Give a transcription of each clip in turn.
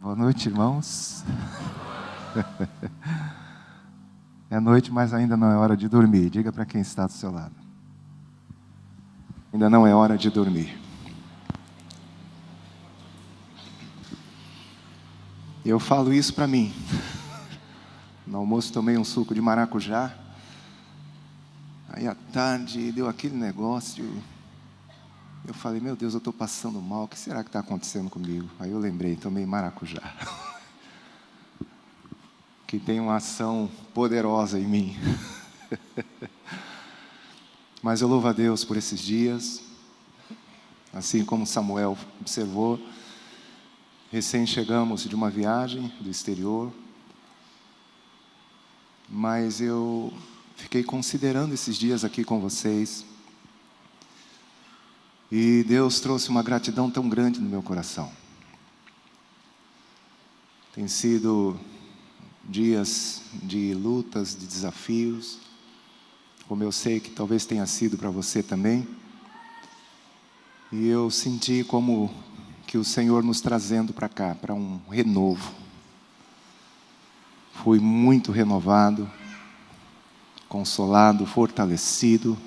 Boa noite, irmãos. É noite, mas ainda não é hora de dormir. Diga para quem está do seu lado. Ainda não é hora de dormir. Eu falo isso para mim. No almoço tomei um suco de maracujá. Aí à tarde deu aquele negócio. Eu falei, meu Deus, eu estou passando mal. O que será que está acontecendo comigo? Aí eu lembrei, tomei maracujá. Que tem uma ação poderosa em mim. Mas eu louvo a Deus por esses dias. Assim como Samuel observou, recém chegamos de uma viagem do exterior. Mas eu fiquei considerando esses dias aqui com vocês. E Deus trouxe uma gratidão tão grande no meu coração. Tem sido dias de lutas, de desafios, como eu sei que talvez tenha sido para você também. E eu senti como que o Senhor nos trazendo para cá, para um renovo. Fui muito renovado, consolado, fortalecido,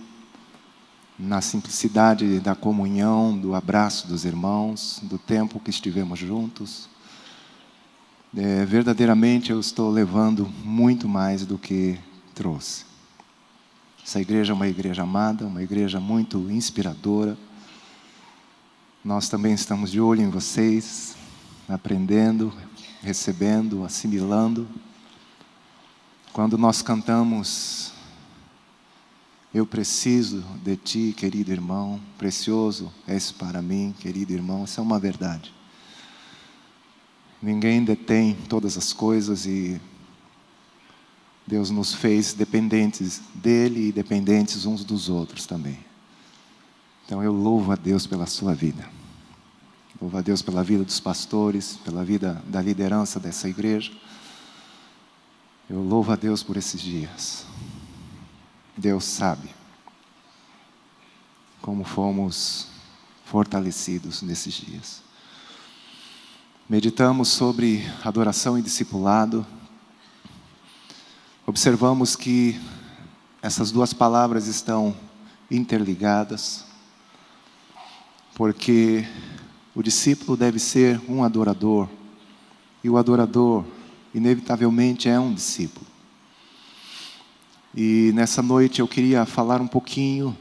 na simplicidade da comunhão, do abraço dos irmãos, do tempo que estivemos juntos. Verdadeiramente eu estou levando muito mais do que trouxe. Essa igreja é uma igreja amada, uma igreja muito inspiradora. Nós também estamos de olho em vocês, aprendendo, recebendo, assimilando. Quando nós cantamos, eu preciso de ti, querido irmão, precioso és para mim, querido irmão, isso é uma verdade. Ninguém detém todas as coisas e Deus nos fez dependentes dEle e dependentes uns dos outros também. Então eu louvo a Deus pela sua vida. Louvo a Deus pela vida dos pastores, pela vida da liderança dessa igreja. Eu louvo a Deus por esses dias. Deus sabe como fomos fortalecidos nesses dias. Meditamos sobre adoração e discipulado. Observamos que essas duas palavras estão interligadas, porque o discípulo deve ser um adorador, e o adorador, inevitavelmente, é um discípulo. E nessa noite eu queria falar um pouquinho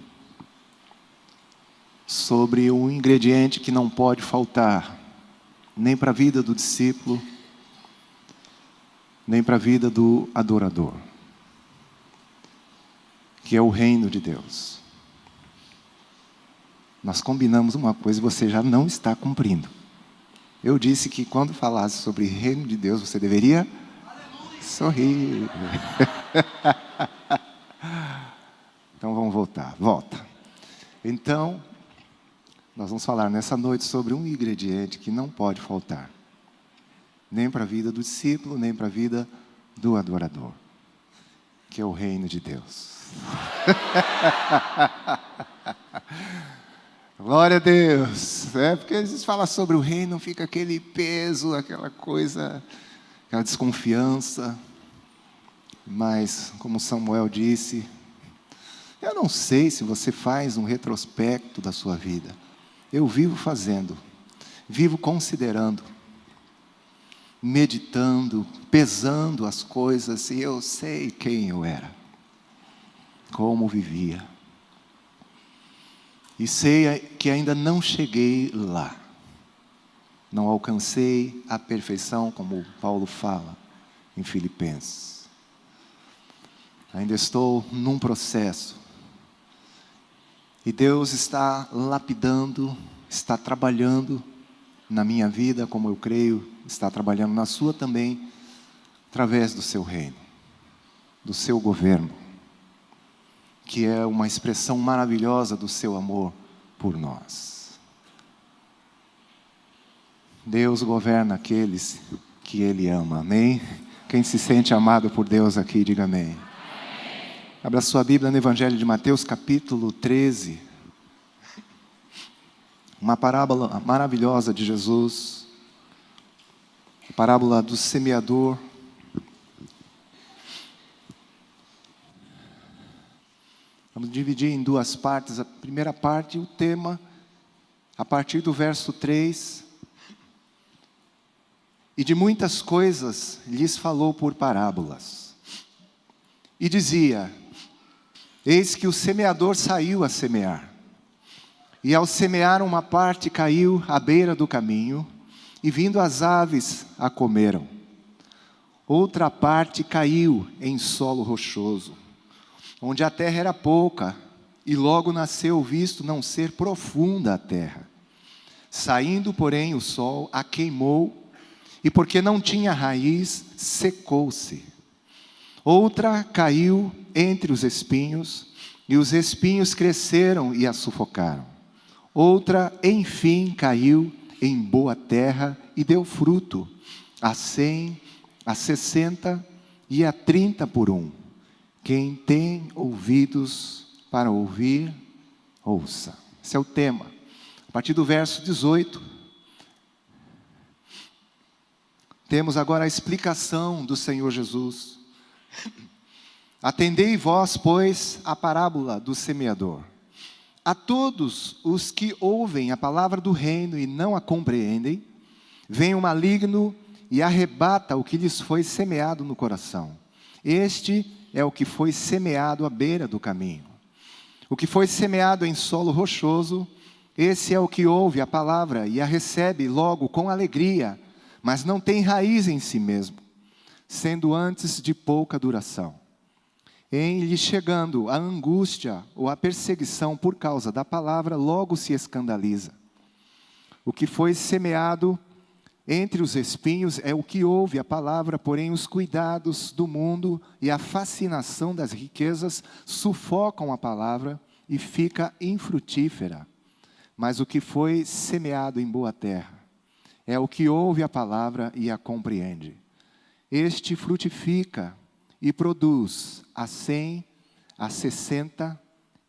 sobre um ingrediente que não pode faltar, nem para a vida do discípulo, nem para a vida do adorador, que é o reino de Deus. Nós combinamos uma coisa e você já não está cumprindo. Eu disse que quando falasse sobre reino de Deus, você deveria sorrir. Então vamos voltar, volta. Então, nós vamos falar nessa noite sobre um ingrediente que não pode faltar. Nem para a vida do discípulo, nem para a vida do adorador. Que é o reino de Deus. Glória a Deus. Porque às vezes fala sobre o reino, fica aquele peso, aquela coisa, aquela desconfiança. Mas, como Samuel disse, eu não sei se você faz um retrospecto da sua vida. Eu vivo fazendo, vivo considerando, meditando, pesando as coisas, e eu sei quem eu era, como vivia. E sei que ainda não cheguei lá, não alcancei a perfeição, como Paulo fala em Filipenses. Ainda estou num processo. E Deus está lapidando, está trabalhando na minha vida, como eu creio, está trabalhando na sua também, através do seu reino, do seu governo, que é uma expressão maravilhosa do seu amor por nós. Deus governa aqueles que Ele ama, amém? Quem se sente amado por Deus aqui, diga amém. Abra sua Bíblia no Evangelho de Mateus, capítulo 13. Uma parábola maravilhosa de Jesus. parábola do semeador. Vamos dividir em duas partes. A primeira parte, o tema, a partir do verso 3. E de muitas coisas lhes falou por parábolas. E dizia: eis que o semeador saiu a semear. E ao semear, uma parte caiu à beira do caminho, e vindo as aves a comeram. Outra parte caiu em solo rochoso, onde a terra era pouca, e logo nasceu, visto não ser profunda a terra. Saindo, porém, o sol a queimou, e porque não tinha raiz, secou-se. Outra caiu entre os espinhos, e os espinhos cresceram e a sufocaram. Outra, enfim, caiu em boa terra e deu fruto, a 100, a 60 e a 30 por um. Quem tem ouvidos para ouvir, ouça. Esse é o tema. A partir do verso 18, temos agora a explicação do Senhor Jesus. Atendei vós, pois, a parábola do semeador. A todos os que ouvem a palavra do reino e não a compreendem, vem o maligno e arrebata o que lhes foi semeado no coração. Este é o que foi semeado à beira do caminho. O que foi semeado em solo rochoso, esse é o que ouve a palavra e a recebe logo com alegria, mas não tem raiz em si mesmo, sendo antes de pouca duração. Em lhe chegando a angústia ou a perseguição por causa da palavra, logo se escandaliza. O que foi semeado entre os espinhos é o que ouve a palavra, porém os cuidados do mundo e a fascinação das riquezas sufocam a palavra e fica infrutífera. Mas o que foi semeado em boa terra é o que ouve a palavra e a compreende. Este frutifica e produz a 100, a 60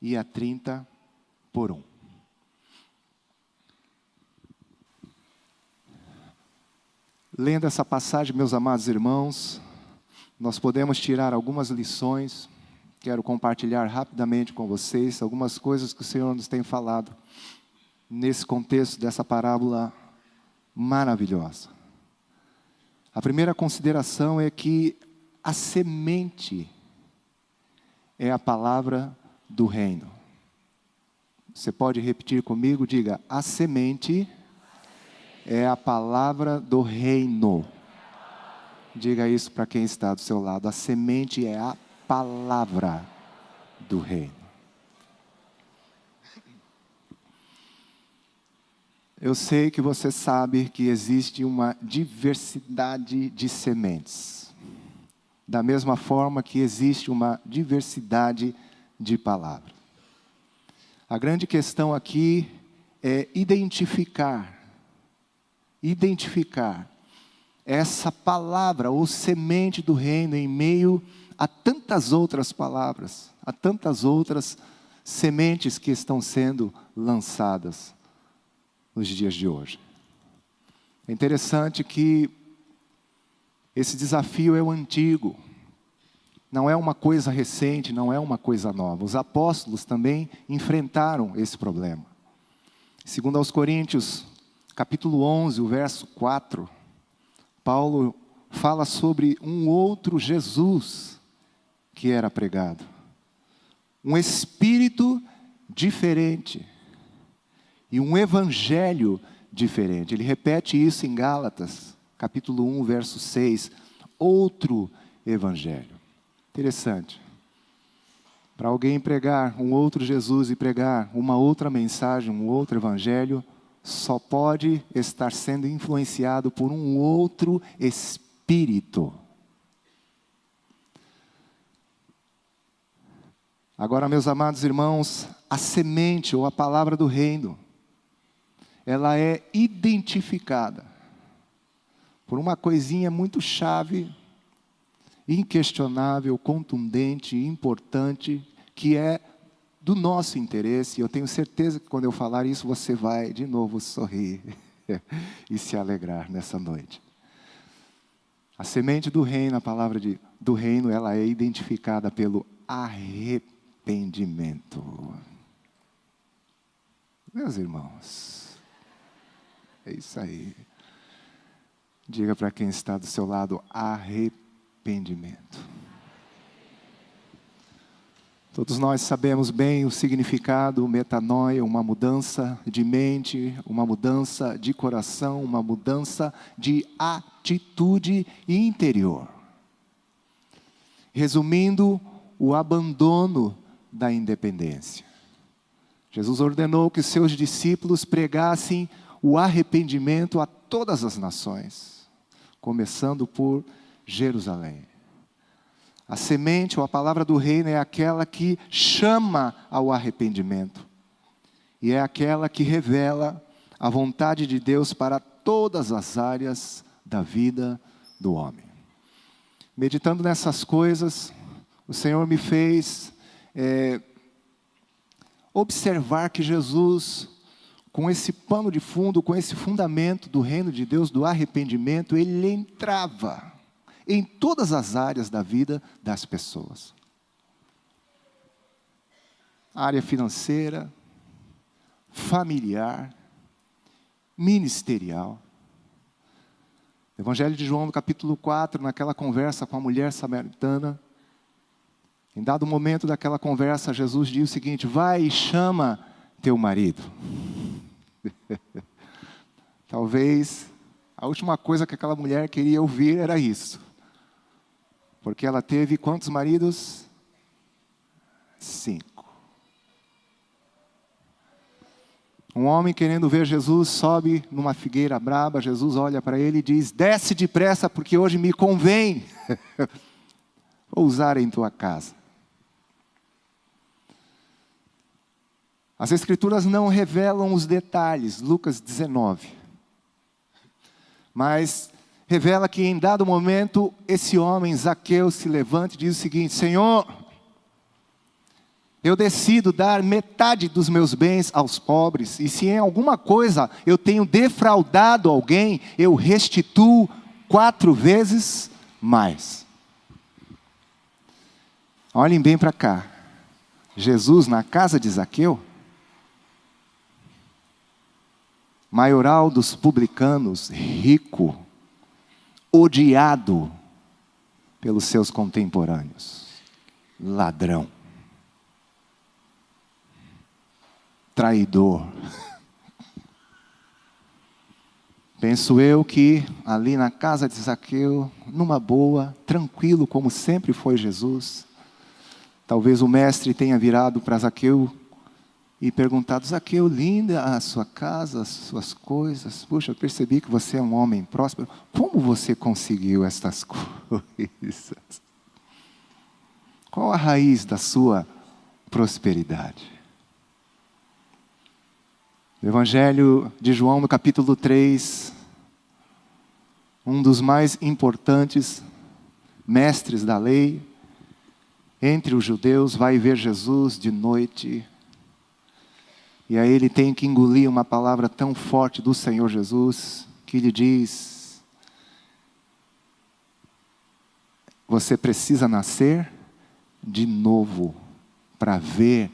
e a 30 por um. Lendo essa passagem, meus amados irmãos, nós podemos tirar algumas lições. Quero compartilhar rapidamente com vocês algumas coisas que o Senhor nos tem falado nesse contexto dessa parábola maravilhosa. A primeira consideração é que a semente é a palavra do reino. Você pode repetir comigo? Diga: a semente é a palavra do reino. Diga isso para quem está do seu lado. A semente é a palavra do reino. Eu sei que você sabe que existe uma diversidade de sementes. Da mesma forma que existe uma diversidade de palavras. A grande questão aqui é identificar essa palavra ou semente do reino em meio a tantas outras palavras, a tantas outras sementes que estão sendo lançadas nos dias de hoje. É interessante que esse desafio é o antigo, não é uma coisa recente, não é uma coisa nova. Os apóstolos também enfrentaram esse problema. Segundo aos Coríntios, capítulo 11, o verso 4, Paulo fala sobre um outro Jesus que era pregado. Um espírito diferente e um evangelho diferente. Ele repete isso em Gálatas, capítulo 1, verso 6. Outro evangelho. Interessante. Para alguém pregar um outro Jesus e pregar uma outra mensagem, um outro evangelho, só pode estar sendo influenciado por um outro espírito. Agora, meus amados irmãos, a semente ou a palavra do reino, ela é identificada por uma coisinha muito chave, inquestionável, contundente, importante, que é do nosso interesse. Eu tenho certeza que quando eu falar isso, você vai de novo sorrir e se alegrar nessa noite. A semente do reino, a palavra do reino, ela é identificada pelo arrependimento. Meus irmãos, é isso aí. Diga para quem está do seu lado, arrependimento. Todos nós sabemos bem o significado, metanoia, uma mudança de mente, uma mudança de coração, uma mudança de atitude interior. Resumindo, o abandono da independência. Jesus ordenou que seus discípulos pregassem o arrependimento a todas as nações, começando por Jerusalém. A semente ou a palavra do reino é aquela que chama ao arrependimento. E é aquela que revela a vontade de Deus para todas as áreas da vida do homem. Meditando nessas coisas, o Senhor me fez observar que Jesus, com esse pano de fundo, com esse fundamento do reino de Deus, do arrependimento, ele entrava em todas as áreas da vida das pessoas. Área financeira, familiar, ministerial. Evangelho de João, no capítulo 4, naquela conversa com a mulher samaritana, em dado momento daquela conversa, Jesus diz o seguinte: vai e chama teu marido. Talvez a última coisa que aquela mulher queria ouvir era isso. Porque ela teve quantos maridos? 5. Um homem querendo ver Jesus sobe numa figueira braba. Jesus olha para ele e diz: desce depressa, porque hoje me convém pousar em tua casa. As Escrituras não revelam os detalhes, Lucas 19. Mas revela que em dado momento, esse homem, Zaqueu, se levanta e diz o seguinte: Senhor, eu decido dar metade dos meus bens aos pobres, e se em alguma coisa eu tenho defraudado alguém, eu restituo 4 vezes mais. Olhem bem para cá. Jesus na casa de Zaqueu, maioral dos publicanos, rico, odiado pelos seus contemporâneos, ladrão, traidor. Penso eu que ali na casa de Zaqueu, numa boa, tranquilo como sempre foi Jesus, talvez o mestre tenha virado para Zaqueu e perguntado: Zaqueu, linda a sua casa, as suas coisas. Puxa, eu percebi que você é um homem próspero. Como você conseguiu estas coisas? Qual a raiz da sua prosperidade? No Evangelho de João, no capítulo 3, um dos mais importantes mestres da lei entre os judeus vai ver Jesus de noite. E aí ele tem que engolir uma palavra tão forte do Senhor Jesus, que lhe diz: você precisa nascer de novo para ver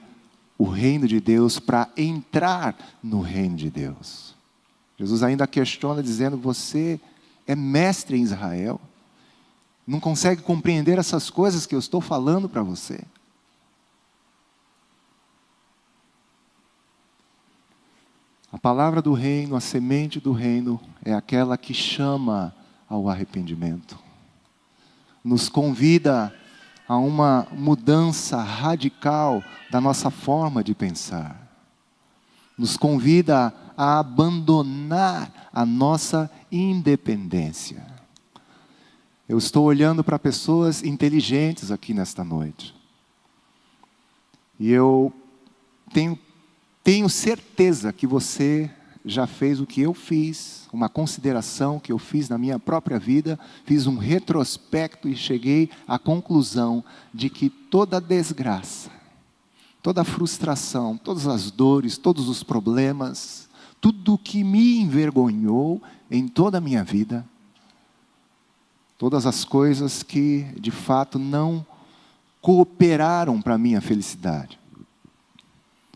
o reino de Deus, para entrar no reino de Deus. Jesus ainda questiona dizendo: você é mestre em Israel, não consegue compreender essas coisas que eu estou falando para você? A palavra do reino, a semente do reino, é aquela que chama ao arrependimento. Nos convida a uma mudança radical da nossa forma de pensar. Nos convida a abandonar a nossa independência. Eu estou olhando para pessoas inteligentes aqui nesta noite. E eu tenho certeza que você já fez o que eu fiz, uma consideração que eu fiz na minha própria vida, fiz um retrospecto e cheguei à conclusão de que toda desgraça, toda frustração, todas as dores, todos os problemas, tudo que me envergonhou em toda a minha vida, Todas as coisas que, de fato, não cooperaram para a minha felicidade.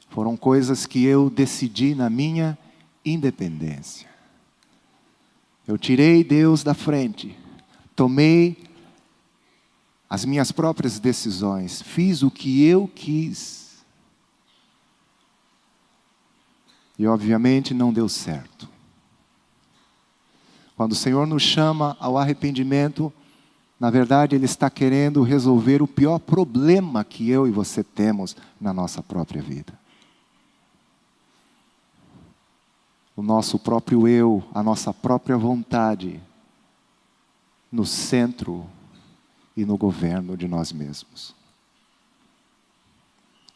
Foram coisas que eu decidi na minha independência. Eu tirei Deus da frente, tomei as minhas próprias decisões, fiz o que eu quis. E obviamente não deu certo. Quando o Senhor nos chama ao arrependimento, na verdade Ele está querendo resolver o pior problema que eu e você temos na nossa própria vida. O nosso próprio eu, a nossa própria vontade, no centro e no governo de nós mesmos.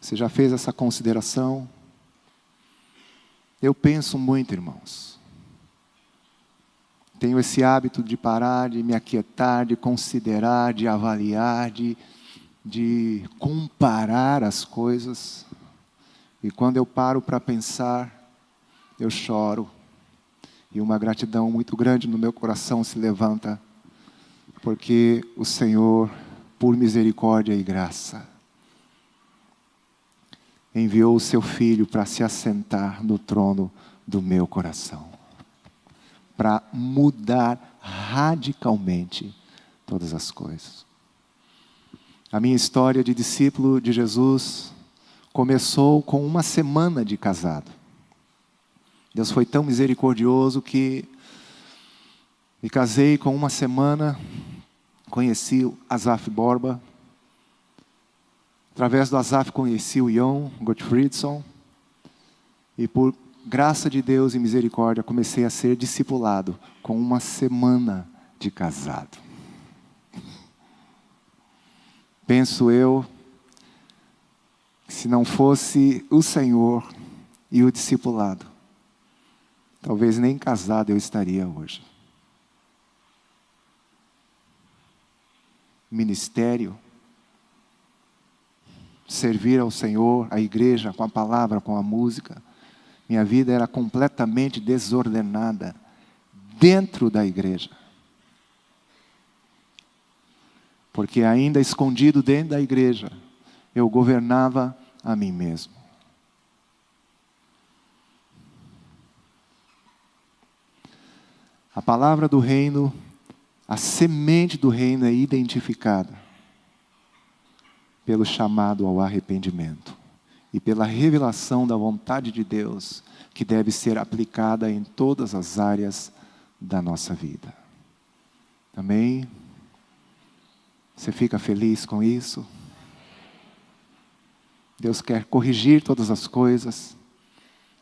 Você já fez essa consideração? Eu penso muito, irmãos. Tenho esse hábito de parar, de me aquietar, de considerar, de avaliar, de comparar as coisas. E quando eu paro para pensar, eu choro. E uma gratidão muito grande no meu coração se levanta, porque o Senhor, por misericórdia e graça, enviou o seu Filho para se assentar no trono do meu coração, para mudar radicalmente todas as coisas. A minha história de discípulo de Jesus começou com uma semana de casado. Deus foi tão misericordioso que me casei com uma semana, conheci o Asaf Borba. Através do Asaf conheci o Jon Gottfriedson. E por graça de Deus e misericórdia, comecei a ser discipulado com uma semana de casado. Penso eu, se não fosse o Senhor e o discipulado, talvez nem casado eu estaria hoje. Ministério, servir ao Senhor, à igreja, com a palavra, com a música. Minha vida era completamente desordenada dentro da igreja. Porque ainda escondido dentro da igreja, eu governava a mim mesmo. A palavra do reino, a semente do reino é identificada pelo chamado ao arrependimento e pela revelação da vontade de Deus, que deve ser aplicada em todas as áreas da nossa vida. Amém? Você fica feliz com isso? Deus quer corrigir todas as coisas,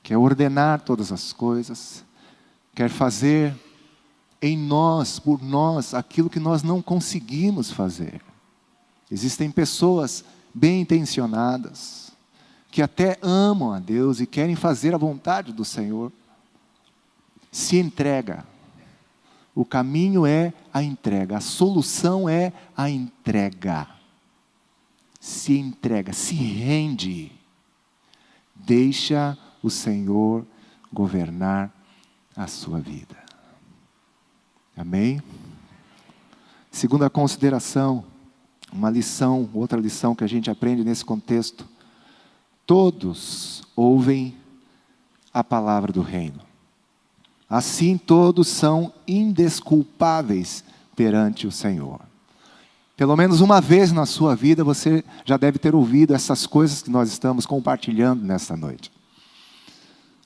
quer ordenar todas as coisas, quer fazer em nós, por nós, aquilo que nós não conseguimos fazer. Existem pessoas bem intencionadas, que até amam a Deus e querem fazer a vontade do Senhor. Se entrega. O caminho é a entrega, a solução é a entrega. Se entrega, se rende. Deixa o Senhor governar a sua vida. Amém? Segunda consideração, uma lição, outra lição que a gente aprende nesse contexto. Todos ouvem a palavra do reino. Assim todos são indesculpáveis perante o Senhor. Pelo menos uma vez na sua vida você já deve ter ouvido essas coisas que nós estamos compartilhando nesta noite.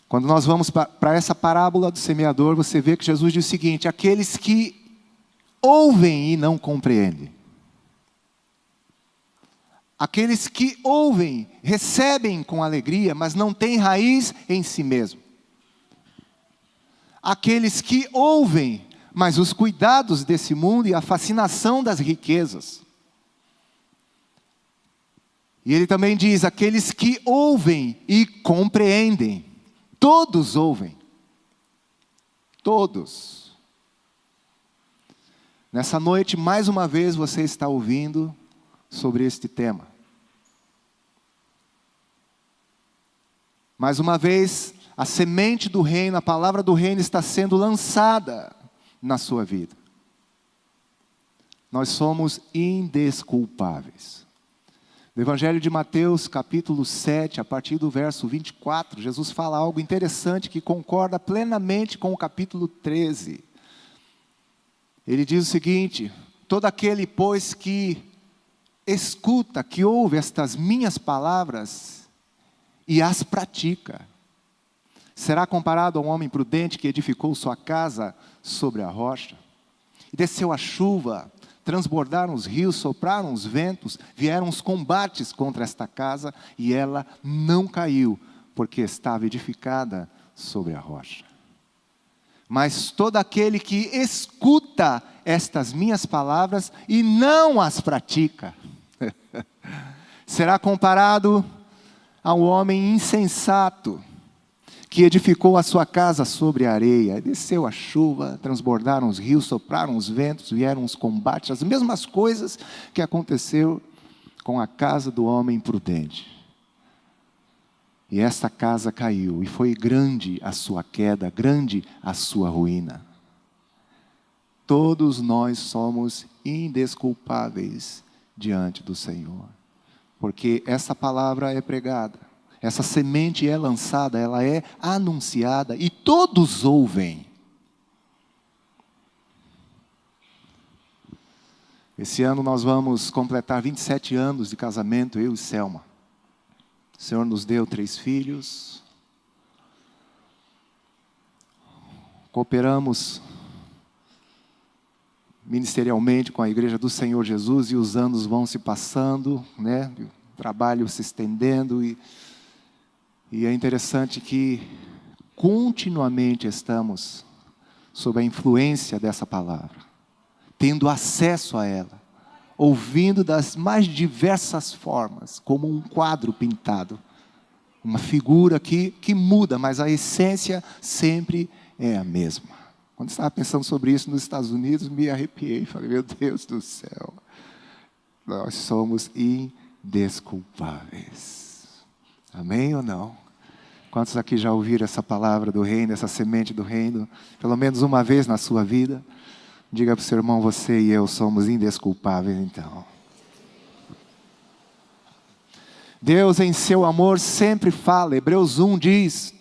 Quando nós vamos para essa parábola do semeador, você vê que Jesus diz o seguinte: aqueles que ouvem e não compreendem. Aqueles que ouvem, recebem com alegria, mas não têm raiz em si mesmo. Aqueles que ouvem, mas os cuidados desse mundo e a fascinação das riquezas. E ele também diz, aqueles que ouvem e compreendem. Todos ouvem. Todos. Nessa noite, mais uma vez, você está ouvindo sobre este tema. Mais uma vez, a semente do reino, a palavra do reino está sendo lançada na sua vida. nós somos indesculpáveis. No Evangelho de Mateus, capítulo 7, a partir do verso 24, Jesus fala algo interessante que concorda plenamente com o capítulo 13. Ele diz o seguinte: todo aquele, pois, que escuta, que ouve estas minhas palavras e as pratica, será comparado a um homem prudente que edificou sua casa sobre a rocha. E desceu a chuva, transbordaram os rios, sopraram os ventos, vieram os combates contra esta casa, e ela não caiu, porque estava edificada sobre a rocha. Mas todo aquele que escuta estas minhas palavras e não as pratica, será comparado a um homem insensato, que edificou a sua casa sobre a areia. Desceu a chuva, transbordaram os rios, sopraram os ventos, vieram os combates, as mesmas coisas que aconteceu com a casa do homem prudente. E essa casa caiu, e foi grande a sua queda, grande a sua ruína. Todos nós somos indesculpáveis diante do Senhor, porque essa palavra é pregada, essa semente é lançada, ela é anunciada, e todos ouvem. Esse ano nós vamos completar 27 anos de casamento, eu e Selma. O Senhor nos deu 3 filhos. Cooperamos ministerialmente com a Igreja do Senhor Jesus, e os anos vão se passando, né? O trabalho se estendendo, e é interessante que continuamente estamos sob a influência dessa palavra, tendo acesso a ela, ouvindo das mais diversas formas, como um quadro pintado, uma figura que muda, mas a essência sempre é a mesma. Quando eu estava pensando sobre isso nos Estados Unidos, me arrepiei, falei, meu Deus do céu, nós somos indesculpáveis. Amém ou não? Quantos aqui já ouviram essa palavra do reino, essa semente do reino, pelo menos uma vez na sua vida? Diga para o seu irmão, você e eu somos indesculpáveis então. Deus em seu amor sempre fala. Hebreus 1 diz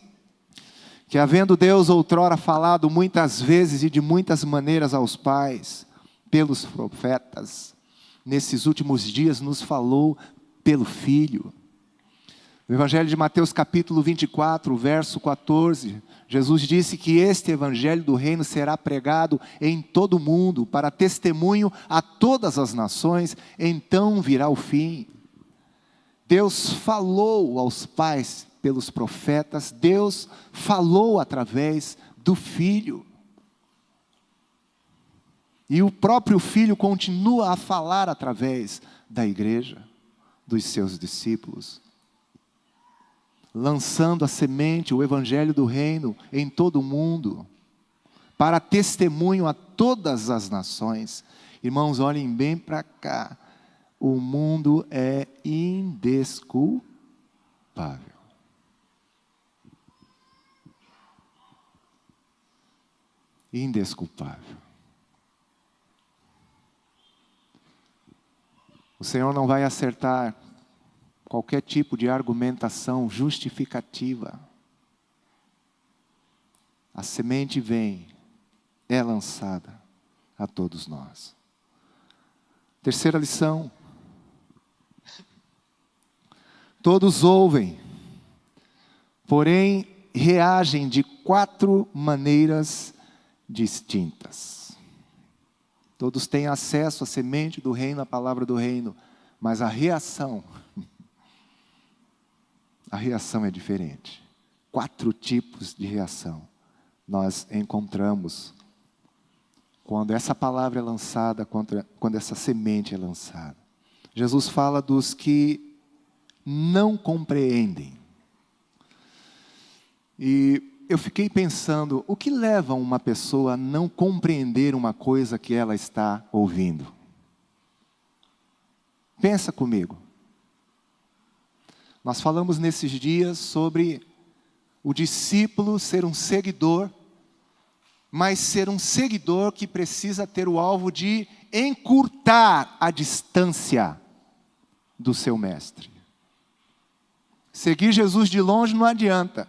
que, havendo Deus outrora falado muitas vezes e de muitas maneiras aos pais, pelos profetas, nesses últimos dias nos falou pelo Filho. No Evangelho de Mateus capítulo 24, verso 14, Jesus disse que este Evangelho do Reino será pregado em todo o mundo, para testemunho a todas as nações, então virá o fim. Deus falou aos pais pelos profetas, Deus falou através do Filho. E o próprio Filho continua a falar através da igreja, dos seus discípulos, lançando a semente, o Evangelho do Reino em todo o mundo, para testemunho a todas as nações. Irmãos, olhem bem para cá, o mundo é indesculpável. Indesculpável. O Senhor não vai acertar qualquer tipo de argumentação justificativa. A semente vem, é lançada a todos nós. Terceira lição. Todos ouvem, porém reagem de 4 maneiras distintas. Todos têm acesso à semente do reino, à palavra do reino, mas a reação é diferente. 4 tipos de reação nós encontramos quando essa palavra é lançada, quando essa semente é lançada. Jesus fala dos que não compreendem. E eu fiquei pensando, o que leva uma pessoa a não compreender uma coisa que ela está ouvindo? Pensa comigo. Nós falamos nesses dias sobre o discípulo ser um seguidor, mas ser um seguidor que precisa ter o alvo de encurtar a distância do seu mestre. Seguir Jesus de longe não adianta.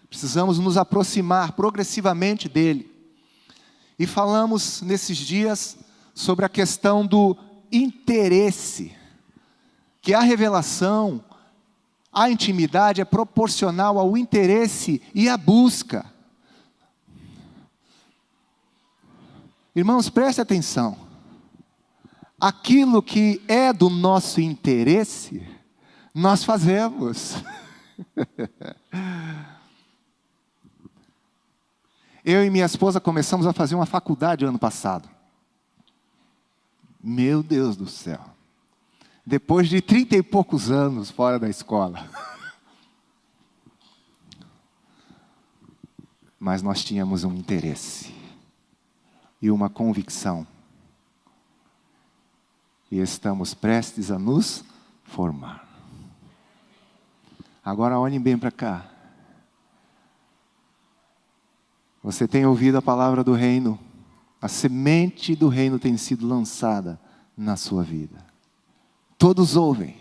Precisamos nos aproximar progressivamente dele. E falamos nesses dias sobre a questão do interesse, que a revelação, a intimidade é proporcional ao interesse e à busca. Irmãos, preste atenção. Aquilo que é do nosso interesse, nós fazemos. Eu e minha esposa começamos a fazer uma faculdade ano passado. Meu Deus do céu. Depois de 30 e poucos anos fora da escola. Mas nós tínhamos um interesse e uma convicção. E estamos prestes a nos formar. Agora olhem bem para cá. Você tem ouvido a palavra do reino. A semente do reino tem sido lançada na sua vida. Todos ouvem.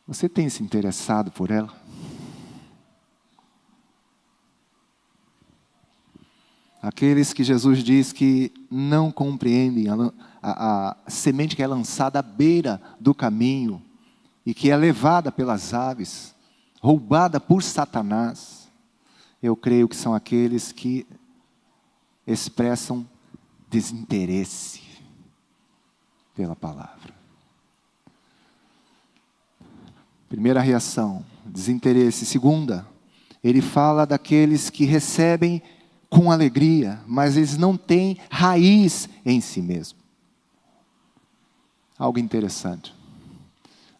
Você tem se interessado por ela? Aqueles que Jesus diz que não compreendem a semente que é lançada à beira do caminho e que é levada pelas aves, roubada por Satanás, eu creio que são aqueles que expressam desinteresse pela palavra. Primeira reação, desinteresse. Segunda, ele fala daqueles que recebem com alegria, mas eles não têm raiz em si mesmo. Algo interessante.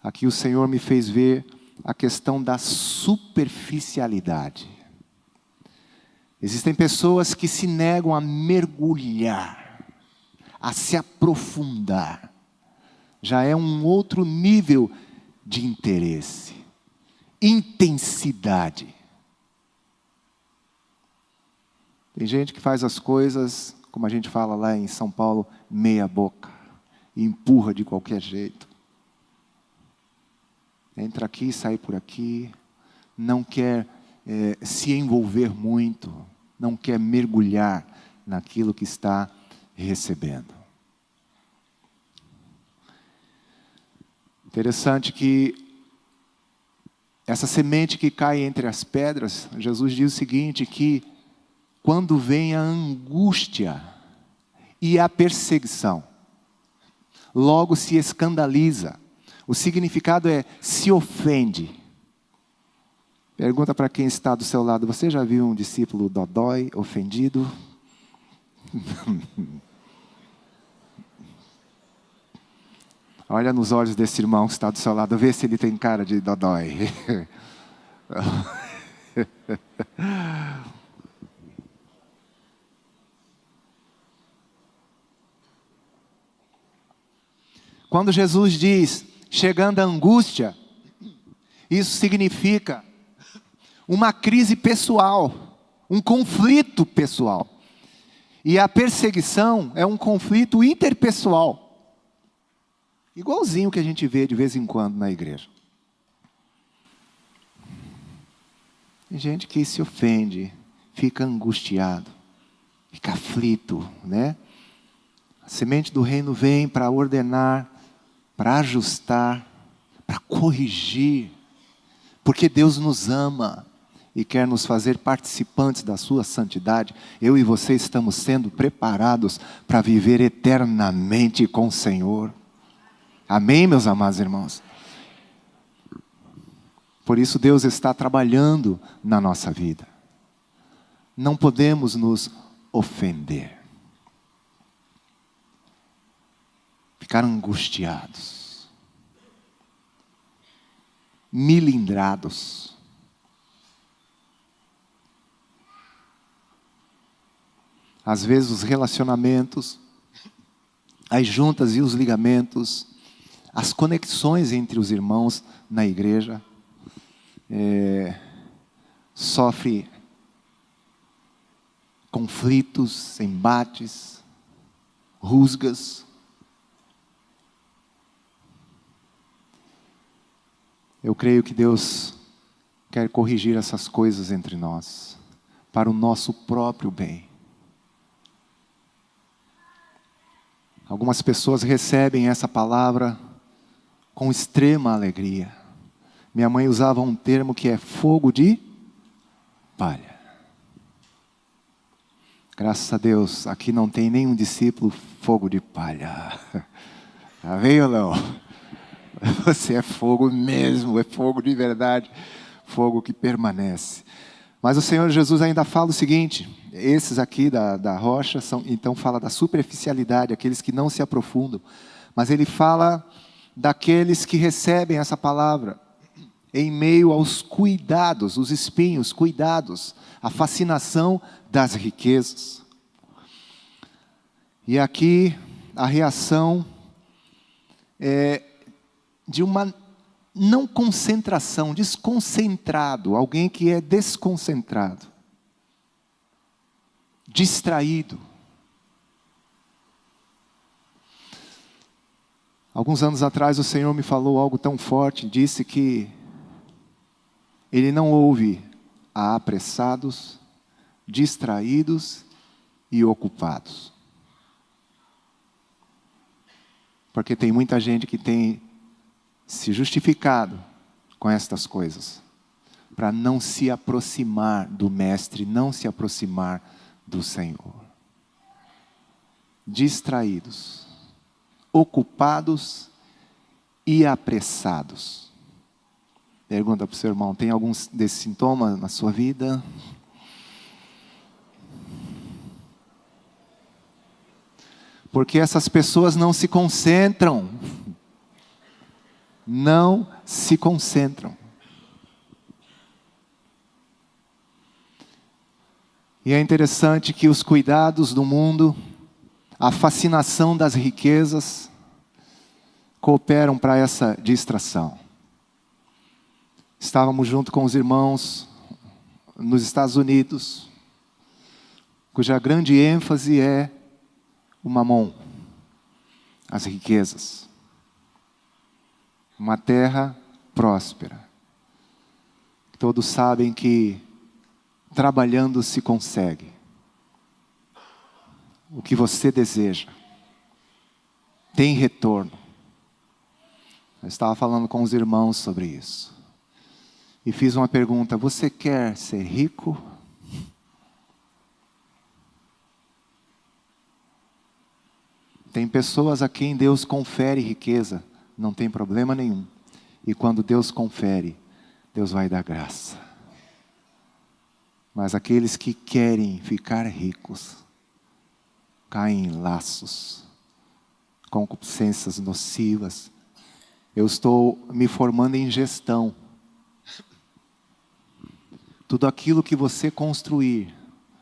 Aqui o Senhor me fez ver a questão da superficialidade. Existem pessoas que se negam a mergulhar, a se aprofundar. Já é um outro nível de interesse, intensidade. Tem gente que faz as coisas, como a gente fala lá em São Paulo, meia boca, e empurra de qualquer jeito. Entra aqui, sai por aqui, não quer se envolver muito, não quer mergulhar naquilo que está recebendo. Interessante que essa semente que cai entre as pedras, Jesus diz o seguinte, que quando vem a angústia e a perseguição, logo se escandaliza. O significado é se ofende. Pergunta para quem está do seu lado, você já viu um discípulo dodói, ofendido? Olha nos olhos desse irmão que está do seu lado, vê se ele tem cara de dodói. Quando Jesus diz, chegando a angústia, isso significa uma crise pessoal, um conflito pessoal. E a perseguição é um conflito interpessoal. Igualzinho que a gente vê de vez em quando na igreja. Tem gente que se ofende, fica angustiado, fica aflito, né? A semente do reino vem para ordenar, para ajustar, para corrigir, porque Deus nos ama e quer nos fazer participantes da sua santidade. Eu e você estamos sendo preparados para viver eternamente com o Senhor. Amém, meus amados irmãos? Por isso Deus está trabalhando na nossa vida. Não podemos nos ofender. Ficar angustiados. Milindrados. Às vezes os relacionamentos, as juntas e os ligamentos, as conexões entre os irmãos na igreja, sofre conflitos, embates, rusgas. Eu creio que Deus quer corrigir essas coisas entre nós, para o nosso próprio bem. Algumas pessoas recebem essa palavra com extrema alegria. Minha mãe usava um termo que é fogo de palha. Graças a Deus, aqui não tem nenhum discípulo fogo de palha. Amém ou não? Você é fogo mesmo, é fogo de verdade, fogo que permanece. Mas o Senhor Jesus ainda fala o seguinte, esses aqui da rocha, então fala da superficialidade, aqueles que não se aprofundam. Mas ele fala daqueles que recebem essa palavra em meio aos cuidados, os espinhos, cuidados, a fascinação das riquezas. E aqui a reação é de uma não concentração, desconcentrado, alguém que é desconcentrado, distraído. Alguns anos atrás o Senhor me falou algo tão forte, disse que Ele não ouve a apressados, distraídos e ocupados. Porque tem muita gente que tem se justificado com estas coisas, para não se aproximar do Mestre, não se aproximar do Senhor. Distraídos, ocupados e apressados. Pergunta para o seu irmão, tem algum desses sintomas na sua vida? Porque essas pessoas não se concentram. Não se concentram. E é interessante que os cuidados do mundo, a fascinação das riquezas, cooperam para essa distração. Estávamos junto com os irmãos nos Estados Unidos, cuja grande ênfase é o mamon, as riquezas. Uma terra próspera. Todos sabem que trabalhando se consegue o que você deseja. Tem retorno. Eu estava falando com os irmãos sobre isso. E fiz uma pergunta, você quer ser rico? Tem pessoas a quem Deus confere riqueza. Não tem problema nenhum. E quando Deus confere, Deus vai dar graça. Mas aqueles que querem ficar ricos, caem em laços, concupiscências nocivas. Eu estou me formando em gestão. Tudo aquilo que você construir,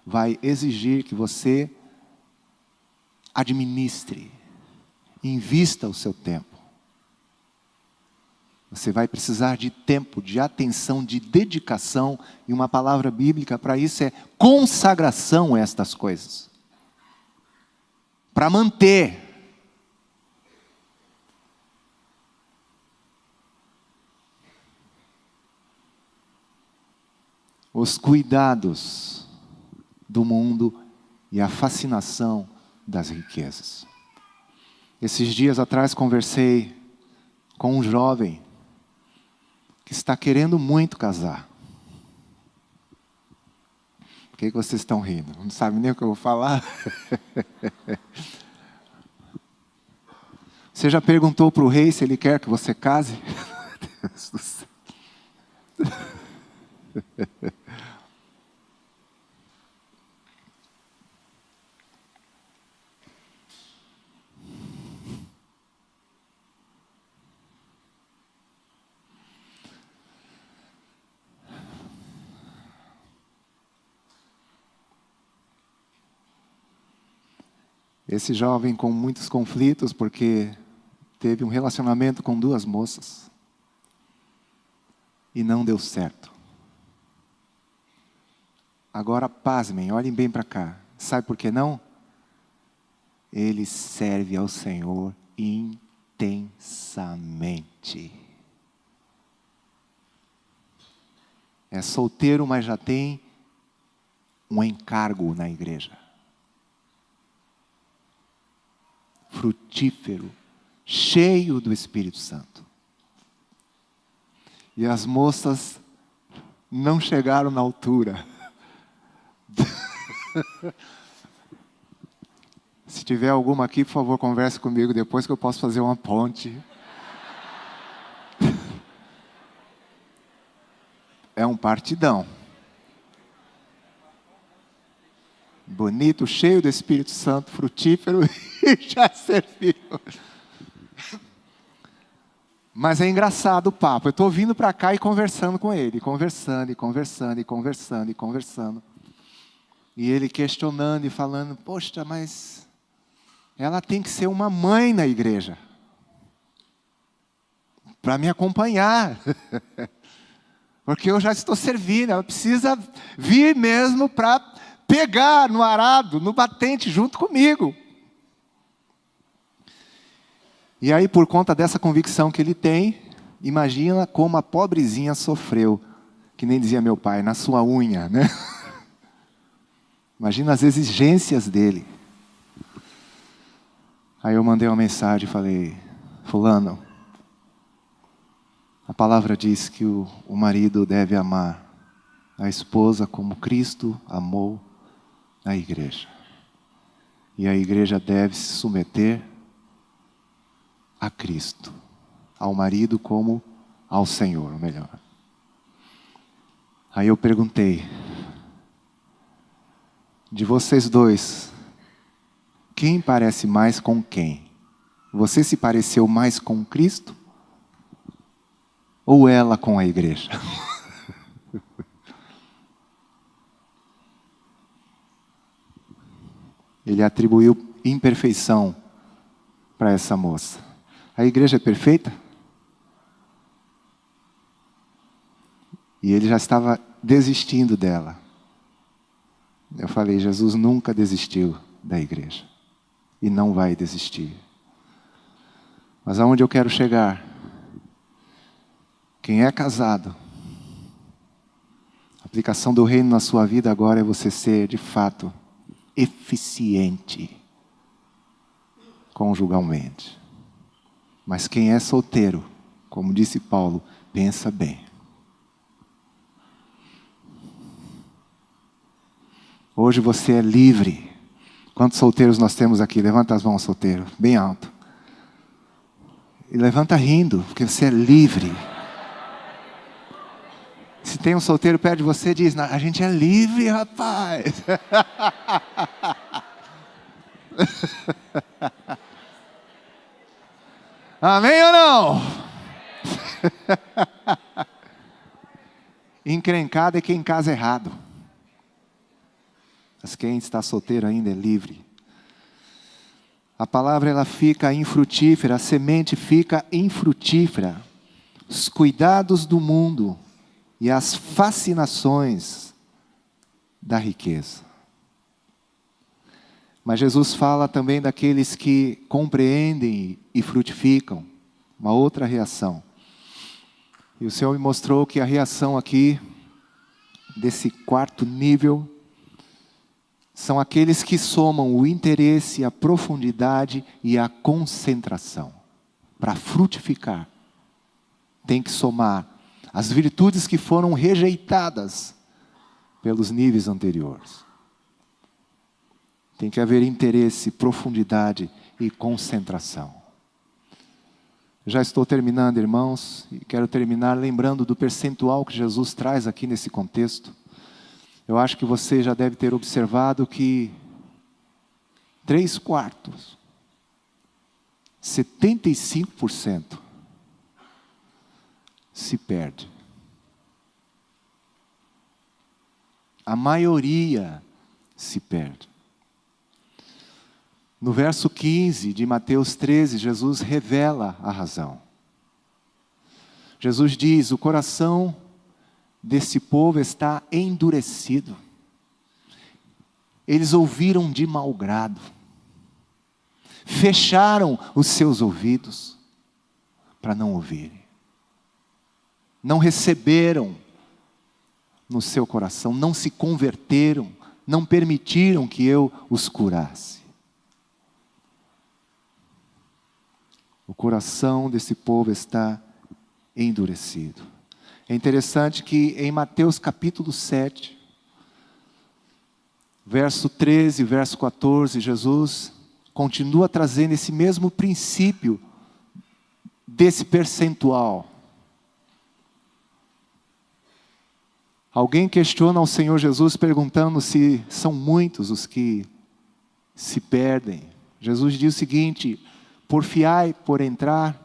vai exigir que você administre, invista o seu tempo. Você vai precisar de tempo, de atenção, de dedicação. E uma palavra bíblica para isso é consagração a estas coisas. Para manter. Os cuidados do mundo e a fascinação das riquezas. Esses dias atrás conversei com um jovem que está querendo muito casar. Por que vocês estão rindo? Não sabem nem o que eu vou falar? Você já perguntou para o rei se ele quer que você case? Deus do céu. Esse jovem com muitos conflitos, porque teve um relacionamento com 2 moças. E não deu certo. Agora, pasmem, olhem bem para cá. Sabe por que não? Ele serve ao Senhor intensamente. É solteiro, mas já tem um encargo na igreja. Frutífero, cheio do Espírito Santo. E as moças não chegaram na altura. Se tiver alguma aqui, por favor, converse comigo depois que eu posso fazer uma ponte. É um partidão. Bonito, cheio do Espírito Santo, frutífero e já serviu. Mas é engraçado o papo. Eu estou vindo para cá e conversando com ele. Conversando. E ele questionando e falando, poxa, mas ela tem que ser uma mãe na igreja. Para me acompanhar. Porque eu já estou servindo. Ela precisa vir mesmo para pegar no arado, no batente, junto comigo. E aí, por conta dessa convicção que ele tem, imagina como a pobrezinha sofreu, que nem dizia meu pai, na sua unha, né? Imagina as exigências dele. Aí eu mandei uma mensagem e falei, fulano, a palavra diz que o marido deve amar a esposa como Cristo amou a igreja. E a igreja deve se submeter a Cristo, ao marido como ao Senhor, ou melhor. Aí eu perguntei, de vocês dois, quem parece mais com quem? Você se pareceu mais com Cristo? Ou ela com a igreja? Ele atribuiu imperfeição para essa moça. A igreja é perfeita? E ele já estava desistindo dela. Eu falei, Jesus nunca desistiu da igreja. E não vai desistir. Mas aonde eu quero chegar? Quem é casado, a aplicação do reino na sua vida agora é você ser, de fato, eficiente conjugalmente. Mas quem é solteiro, como disse Paulo, pensa bem. Hoje você é livre. Quantos solteiros nós temos aqui? Levanta as mãos, solteiro, bem alto. E levanta rindo, porque você é livre. Se tem um solteiro perto de você, diz, a gente é livre, rapaz. Amém ou não? Encrencado é quem casa errado. Mas quem está solteiro ainda é livre. A palavra ela fica infrutífera, a semente fica infrutífera. Os cuidados do mundo e as fascinações da riqueza. Mas Jesus fala também daqueles que compreendem e frutificam. Uma outra reação. E o Senhor me mostrou que a reação aqui, desse quarto nível, são aqueles que somam o interesse, a profundidade e a concentração. Para frutificar, tem que somar as virtudes que foram rejeitadas pelos níveis anteriores. Tem que haver interesse, profundidade e concentração. Já estou terminando, irmãos, e quero terminar lembrando do percentual que Jesus traz aqui nesse contexto. Eu acho que você já deve ter observado que 3/4, 75%, se perde. A maioria se perde. No verso 15 de Mateus 13, Jesus revela a razão. Jesus diz, o coração desse povo está endurecido. Eles ouviram de mau grado. Fecharam os seus ouvidos para não ouvirem. Não receberam no seu coração, não se converteram, não permitiram que eu os curasse. O coração desse povo está endurecido. É interessante que em Mateus capítulo 7, verso 13, verso 14, Jesus continua trazendo esse mesmo princípio desse percentual. Alguém questiona ao Senhor Jesus perguntando se são muitos os que se perdem. Jesus diz o seguinte: porfiai por entrar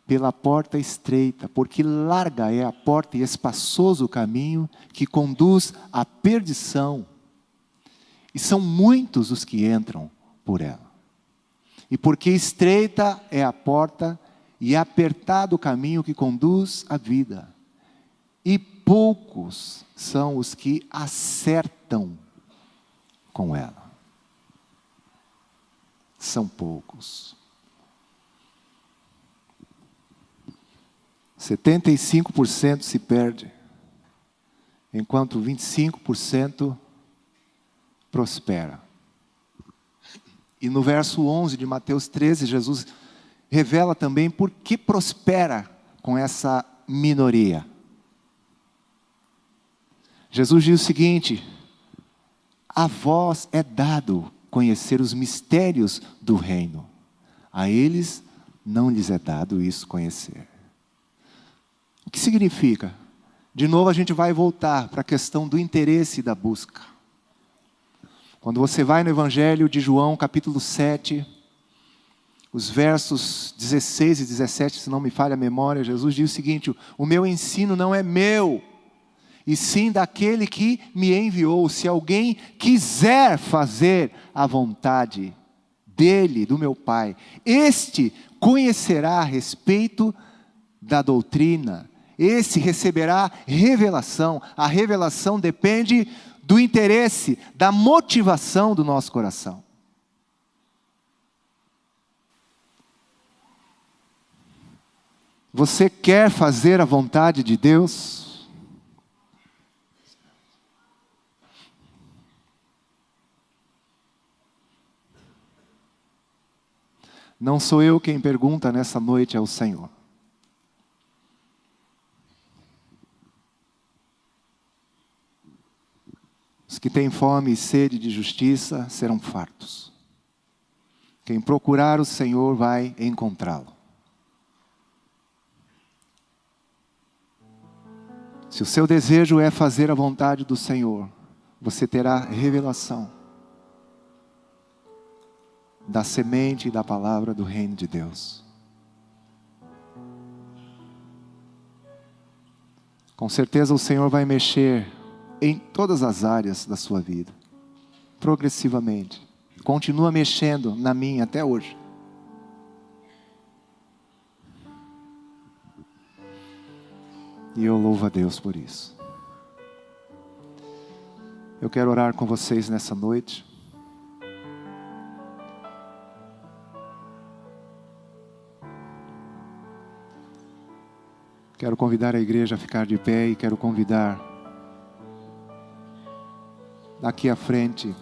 pela porta estreita, porque larga é a porta e espaçoso o caminho que conduz à perdição. E são muitos os que entram por ela. E porque estreita é a porta e apertado o caminho que conduz à vida. E poucos são os que acertam com ela. São poucos. 75% se perde, enquanto 25% prospera. E no verso 11 de Mateus 13, Jesus revela também por que prospera com essa minoria. Jesus diz o seguinte: a vós é dado conhecer os mistérios do reino, a eles não lhes é dado isso conhecer. O que significa? De novo a gente vai voltar para a questão do interesse e da busca. Quando você vai no Evangelho de João, capítulo 7, os versos 16 e 17, se não me falha a memória, Jesus diz o seguinte: o meu ensino não é meu, e sim daquele que me enviou. Se alguém quiser fazer a vontade dele, do meu Pai, este conhecerá a respeito da doutrina, esse receberá revelação. A revelação depende do interesse, da motivação do nosso coração. Você quer fazer a vontade de Deus? Não sou eu quem pergunta nessa noite ao Senhor. Os que têm fome e sede de justiça serão fartos. Quem procurar o Senhor vai encontrá-lo. Se o seu desejo é fazer a vontade do Senhor, você terá revelação da semente e da palavra do reino de Deus. Com certeza o Senhor vai mexer em todas as áreas da sua vida, progressivamente. Continua mexendo na minha até hoje. E eu louvo a Deus por isso. Eu quero orar com vocês nessa noite. Quero convidar a igreja a ficar de pé e quero convidar aqui à frente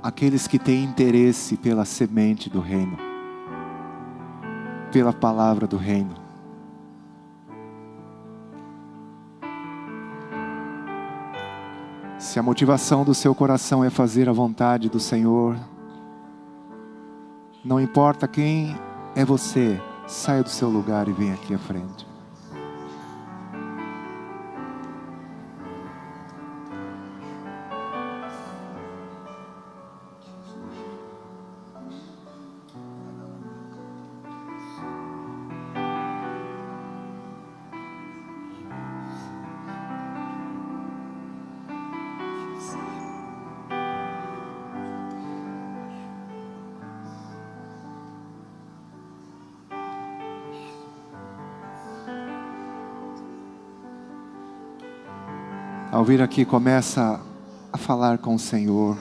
aqueles que têm interesse pela semente do reino, pela palavra do reino. Se a motivação do seu coração é fazer a vontade do Senhor, não importa quem é você, saia do seu lugar e venha aqui à frente. Ao vir aqui, começa a falar com o Senhor.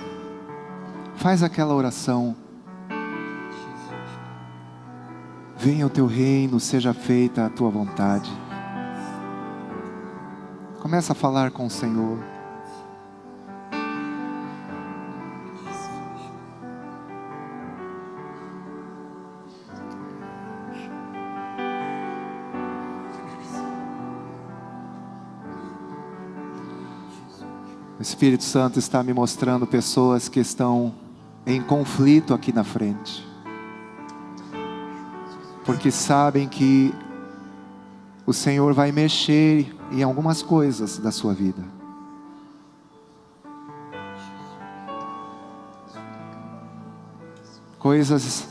Faz aquela oração. Venha o teu reino, seja feita a tua vontade. Começa a falar com o Senhor. O Espírito Santo está me mostrando pessoas que estão em conflito aqui na frente, porque sabem que o Senhor vai mexer em algumas coisas da sua vida. Coisas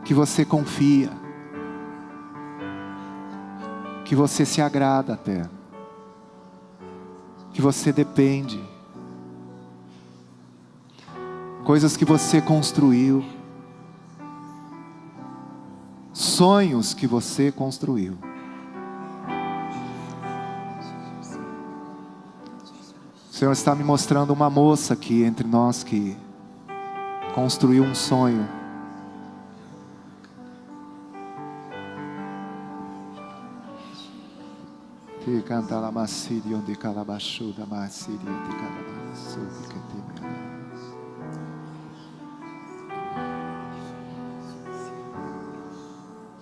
que você confia, que você se agrada até, que você depende, coisas que você construiu, sonhos que você construiu. O Senhor está me mostrando uma moça aqui entre nós que construiu um sonho. Canta la massiria onde calabachu da massiria de calabaçu que tem.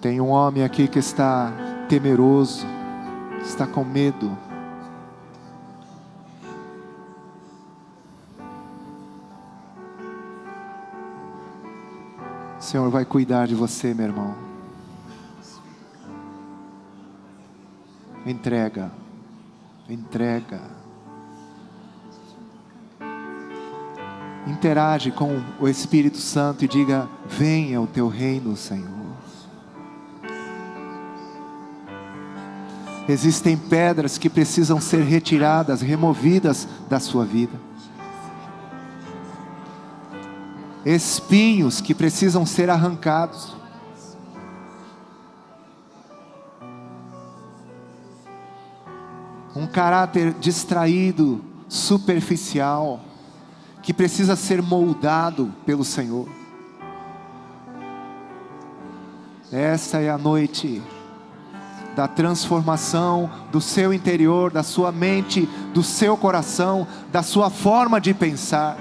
Tem um homem aqui que está temeroso, está com medo. O Senhor vai cuidar de você, meu irmão. Entrega, entrega. Interage com o Espírito Santo e diga: venha o teu reino, Senhor. Existem pedras que precisam ser retiradas, removidas da sua vida. Espinhos que precisam ser arrancados. Um caráter distraído, superficial, que precisa ser moldado pelo Senhor. Essa é a noite da transformação do seu interior, da sua mente, do seu coração, da sua forma de pensar.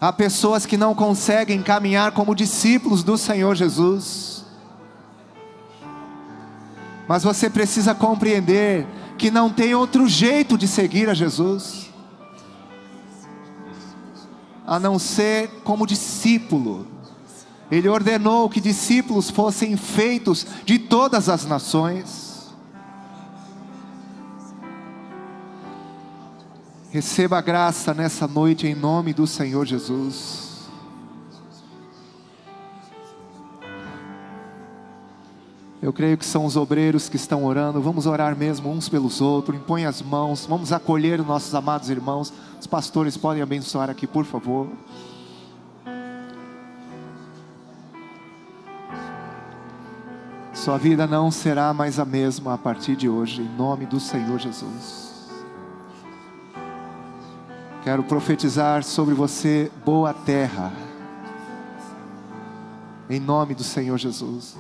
Há pessoas que não conseguem caminhar como discípulos do Senhor Jesus. Mas você precisa compreender que não tem outro jeito de seguir a Jesus, a não ser como discípulo. Ele ordenou que discípulos fossem feitos de todas as nações. Receba a graça nessa noite em nome do Senhor Jesus. Eu creio que são os obreiros que estão orando. Vamos orar mesmo uns pelos outros. Impõe as mãos. Vamos acolher os nossos amados irmãos. Os pastores podem abençoar aqui, por favor. Sua vida não será mais a mesma a partir de hoje, em nome do Senhor Jesus. Quero profetizar sobre você boa terra, em nome do Senhor Jesus.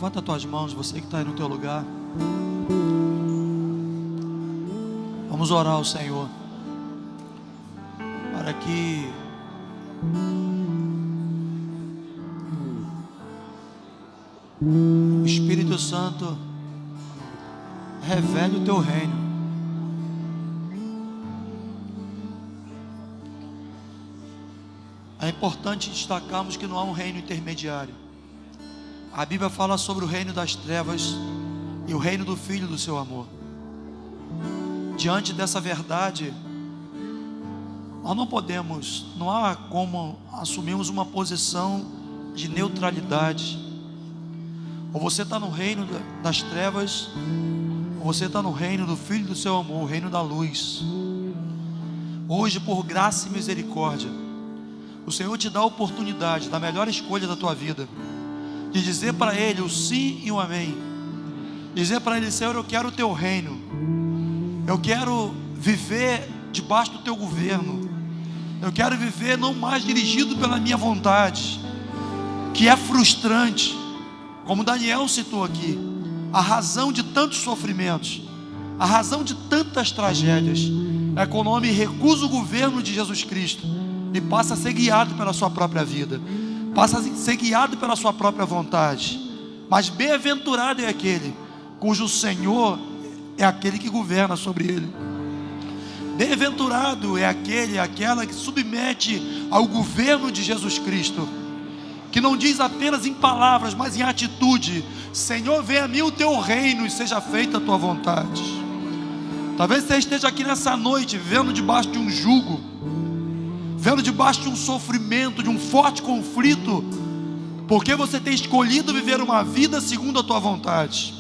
Levanta as tuas mãos, você que está aí no teu lugar. Vamos orar ao Senhor, para que O Espírito Santo revele o teu reino. É importante destacarmos que não há um reino intermediário. A Bíblia fala sobre o reino das trevas e o reino do Filho do seu amor. Diante dessa verdade, nós não há como assumirmos uma posição de neutralidade. Ou você está no reino das trevas, ou você está no reino do Filho do seu amor, o reino da luz. Hoje, por graça e misericórdia, o Senhor te dá a oportunidade da melhor escolha da tua vida, de dizer para Ele o sim e o amém. Dizer para Ele: Senhor, eu quero o teu reino, eu quero viver debaixo do teu governo, eu quero viver não mais dirigido pela minha vontade, que é frustrante, como Daniel citou aqui. A razão de tantos sofrimentos, a razão de tantas tragédias, é quando o homem recusa o governo de Jesus Cristo e passa a ser guiado pela sua própria vida, passa a ser guiado pela sua própria vontade. Mas bem-aventurado é aquele cujo Senhor é aquele que governa sobre ele. Bem-aventurado é aquela que submete ao governo de Jesus Cristo, que não diz apenas em palavras, mas em atitude: Senhor, venha a mim o teu reino e seja feita a tua vontade. Talvez você esteja aqui nessa noite vivendo debaixo de um jugo, vivendo debaixo de um sofrimento, de um forte conflito, porque você tem escolhido viver uma vida segundo a tua vontade.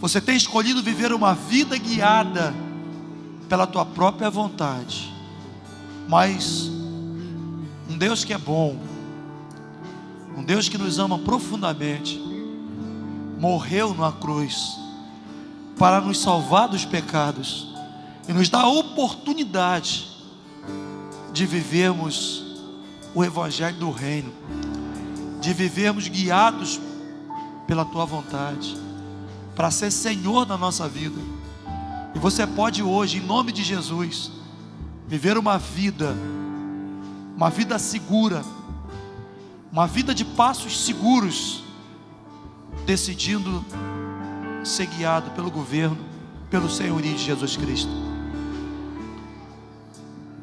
Você tem escolhido viver uma vida guiada pela tua própria vontade. Mas um Deus que é bom, um Deus que nos ama profundamente, morreu na cruz para nos salvar dos pecados e nos dar a oportunidade de vivermos o Evangelho do Reino, de vivermos guiados pela tua vontade, para ser Senhor da nossa vida. E você pode hoje, em nome de Jesus, viver uma vida segura, uma vida de passos seguros, decidindo ser guiado pelo governo, pelo senhorio de Jesus Cristo.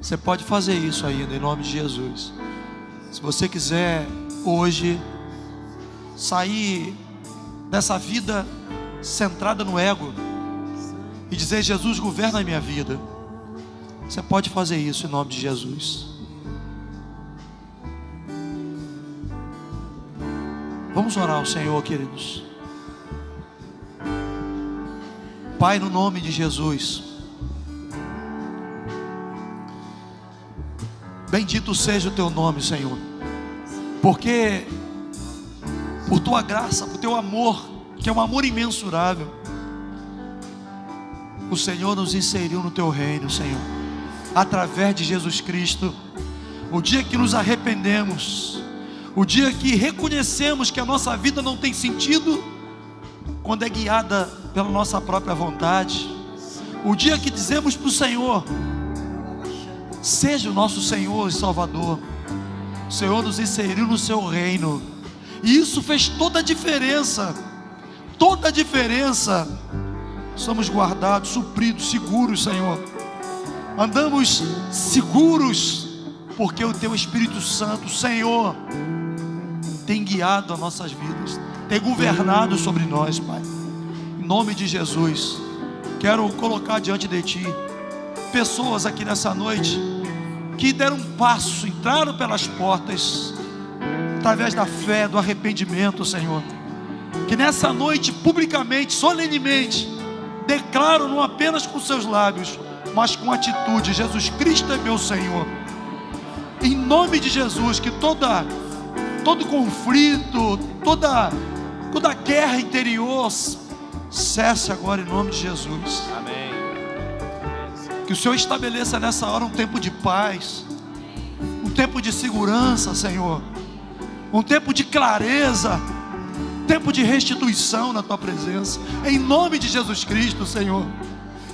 Você pode fazer isso ainda, em nome de Jesus. Se você quiser hoje sair dessa vida centrada no ego e dizer: Jesus, governa a minha vida, você pode fazer isso em nome de Jesus. Vamos orar ao Senhor, queridos. Pai, no nome de Jesus, bendito seja o teu nome, Senhor, porque por tua graça, por teu amor, que é um amor imensurável, o Senhor nos inseriu no teu reino, Senhor, através de Jesus Cristo. O dia que nos arrependemos, o dia que reconhecemos que a nossa vida não tem sentido quando é guiada pela nossa própria vontade, o dia que dizemos para o Senhor: seja o nosso Senhor e Salvador, o Senhor nos inseriu no seu reino, e isso fez toda a diferença. Toda a diferença. Somos guardados, supridos, seguros, Senhor. Andamos seguros, porque o teu Espírito Santo, Senhor, tem guiado as nossas vidas, tem governado sobre nós, Pai. Em nome de Jesus, quero colocar diante de Ti pessoas aqui nessa noite que deram um passo, entraram pelas portas através da fé, do arrependimento, Senhor. Que nessa noite, publicamente, solenemente, declaram não apenas com seus lábios, mas com atitude: Jesus Cristo é meu Senhor. Em nome de Jesus, que todo conflito, toda guerra interior cesse agora, em nome de Jesus. Amém. Que o Senhor estabeleça nessa hora um tempo de paz, um tempo de segurança, Senhor, um tempo de clareza, um tempo de restituição na tua presença, em nome de Jesus Cristo, Senhor.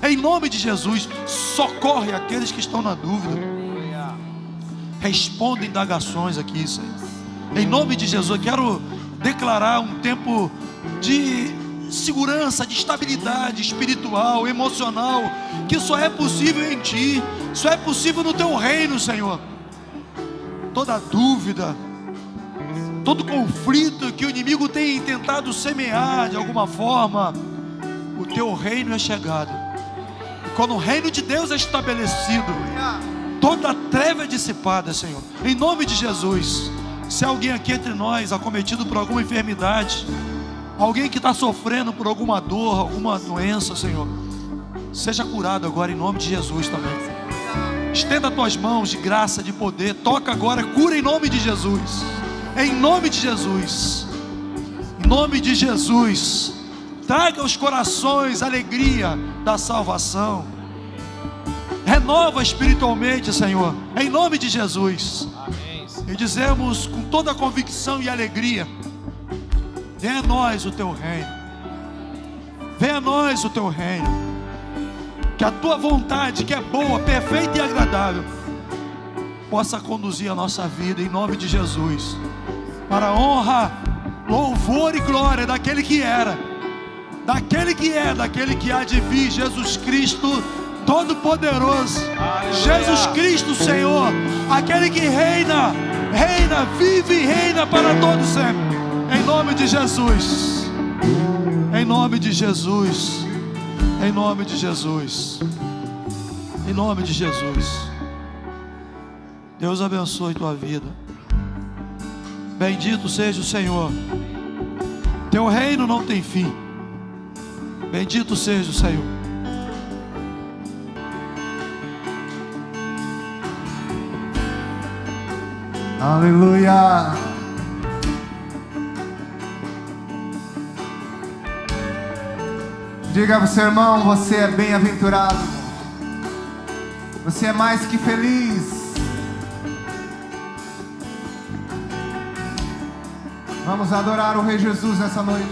Em nome de Jesus, socorre aqueles que estão na dúvida, responde indagações aqui, Senhor. Em nome de Jesus, eu quero declarar um tempo de segurança, de estabilidade espiritual, emocional, que só é possível em Ti, só é possível no Teu reino, Senhor. Toda dúvida, todo conflito que o inimigo tem tentado semear de alguma forma, o Teu reino é chegado. E quando o reino de Deus é estabelecido, toda treva é dissipada, Senhor, em nome de Jesus. Se há alguém aqui entre nós acometido por alguma enfermidade, alguém que está sofrendo por alguma dor, alguma doença, Senhor, seja curado agora em nome de Jesus também. Estenda as tuas mãos de graça, de poder, toca agora, cura em nome de Jesus, em nome de Jesus, em nome de Jesus. Traga aos corações a alegria da salvação, renova espiritualmente, Senhor, em nome de Jesus. E dizemos com toda a convicção e alegria: venha a nós o Teu reino, venha a nós o Teu reino, que a Tua vontade, que é boa, perfeita e agradável, possa conduzir a nossa vida em nome de Jesus, para a honra, louvor e glória daquele que era, daquele que é, daquele que há de vir, Jesus Cristo Todo-Poderoso. Jesus Cristo, Senhor, aquele que reina, vive e reina para todos sempre. Em nome de Jesus, em nome de Jesus, em nome de Jesus, em nome de Jesus. Deus abençoe tua vida. Bendito seja o Senhor. Teu reino não tem fim. Bendito seja o Senhor. Aleluia. Diga para o seu irmão: você é bem-aventurado, você é mais que feliz. Vamos adorar o Rei Jesus nessa noite.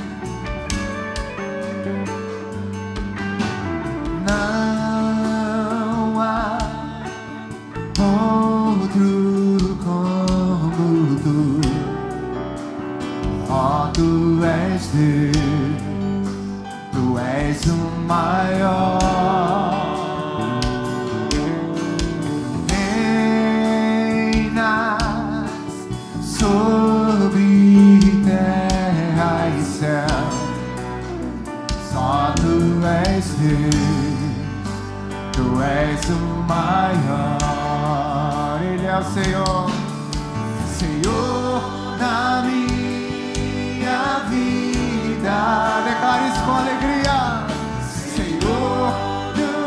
Não há outro como Tu, ó, Tu és Deus, Tu és o maior. Reinas sobre terra e céu, só Tu és Deus, Tu és o maior. Ele é o Senhor, Senhor da minha vida. Declare isso com alegria. Senhor do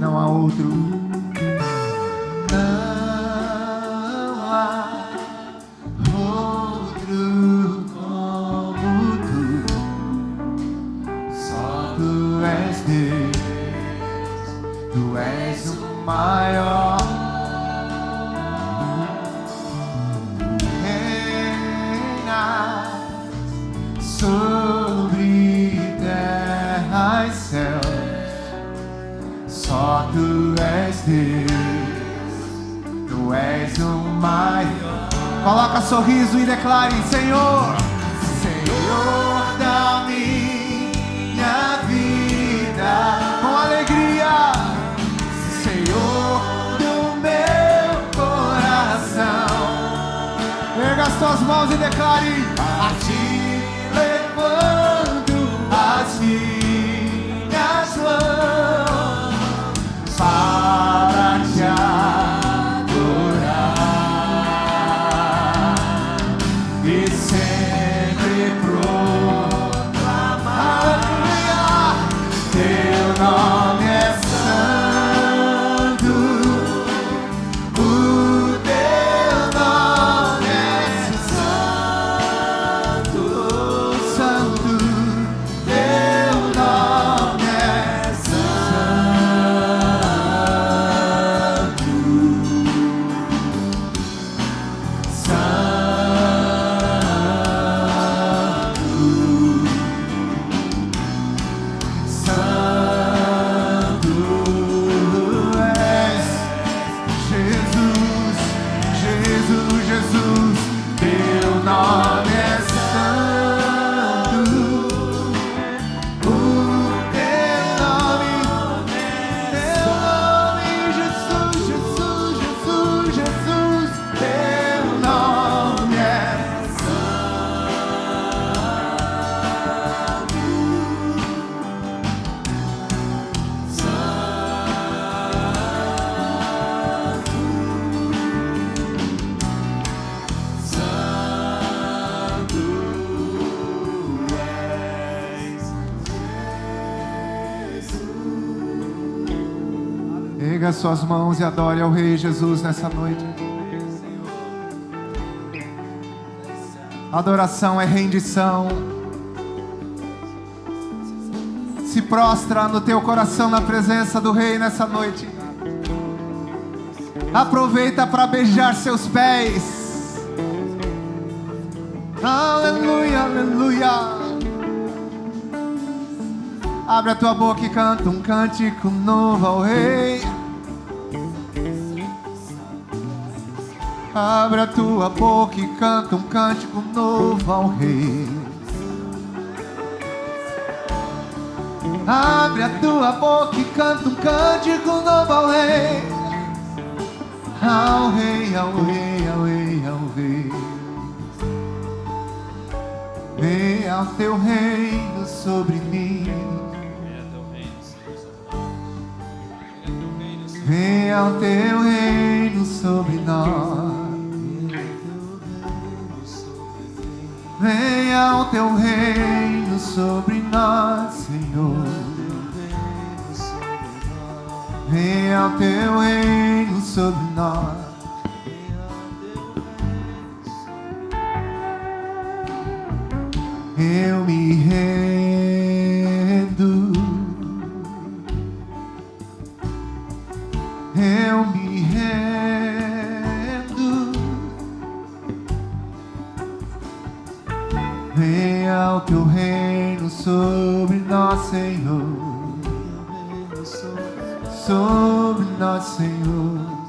não há outro. Não há outro como tu. Só tu és Deus, tu és o maior. Sobre terra e céus, só tu és Deus, tu és o maior. Coloca sorriso e declare: Senhor, Senhor da minha vida, com alegria, Senhor do meu coração. Erga as tuas mãos e declare: a ti levanto as minhas mãos para te adorar e sempre proclamar. Teu nome é santo, o teu nome é santo, santo, teu nome é santo, santo, santo és Jesus, Jesus, Jesus, teu nome é santo, o teu nome, Jesus, Jesus, Jesus, Jesus, teu nome é Erga suas mãos e adore ao Rei Jesus nessa noite. Adoração é rendição. Se prostra no teu coração na presença do Rei nessa noite. Aproveita para beijar seus pés. Aleluia, aleluia. Abre a tua boca e canta um cântico novo ao Rei. Abre a tua boca e canta um cântico novo ao Rei. Abre a tua boca e canta um cântico novo ao Rei. Ao Rei, ao Rei, ao Rei, ao Rei. Venha ao teu reino sobre mim. Venha ao teu reino sobre nós. Venha ao teu reino sobre nós, Senhor. Venha ao teu reino sobre nós. Eu me rendo. Eu me rendo. Venha ao teu reino sobre nós, Senhor. Sobre nós, Senhor.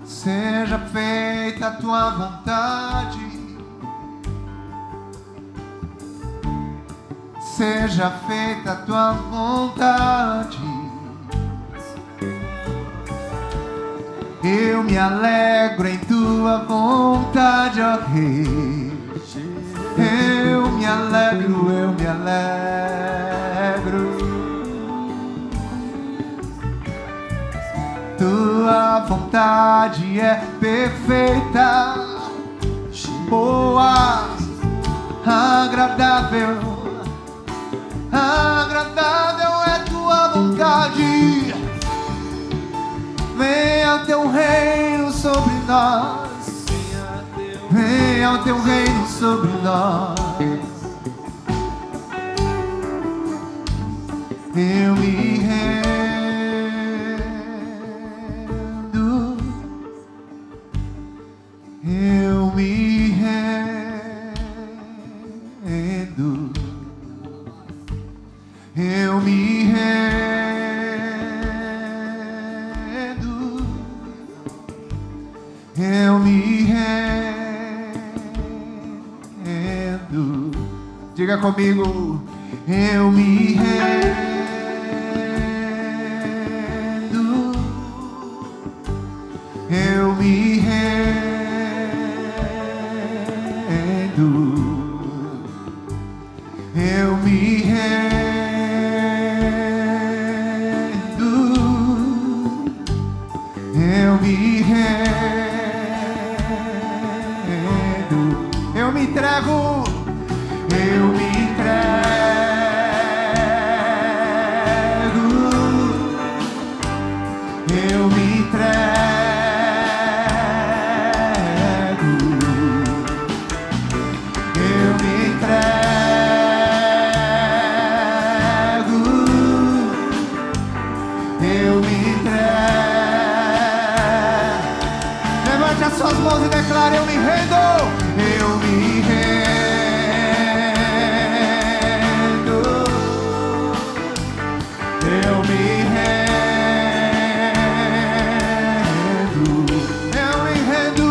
Seja feita a tua vontade. Seja feita a tua vontade. Eu me alegro em tua vontade, ó Rei. Eu me alegro, eu me alegro. Tua vontade é perfeita, boa, agradável, teu reino sobre nós. Venha o teu reino sobre nós. Eu me rendo, eu me rendo, eu me rendo, eu me rendo. Diga comigo, eu me rendo. Eu me rendo, eu me rendo, eu me rendo, eu me entrego, eu me entrego, eu me entrego. Suas mãos e declara: eu me rendo, eu me rendo, eu me rendo, eu me rendo,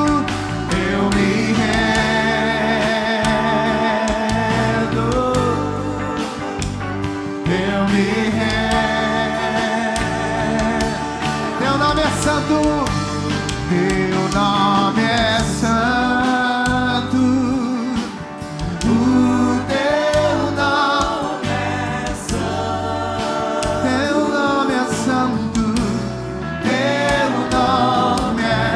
eu me rendo, eu me rendo. Teu nome é santo. Teu nome é santo, o teu nome é santo, teu nome é santo, teu nome é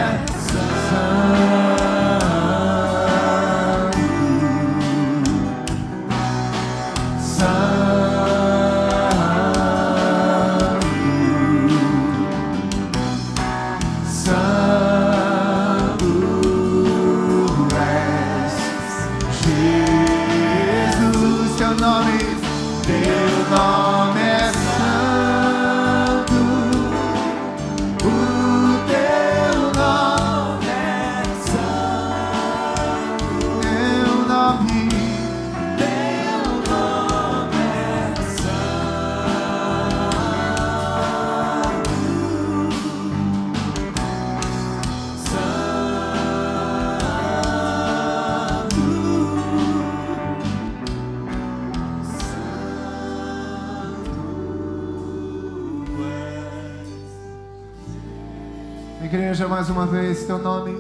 igreja, mais uma vez, teu nome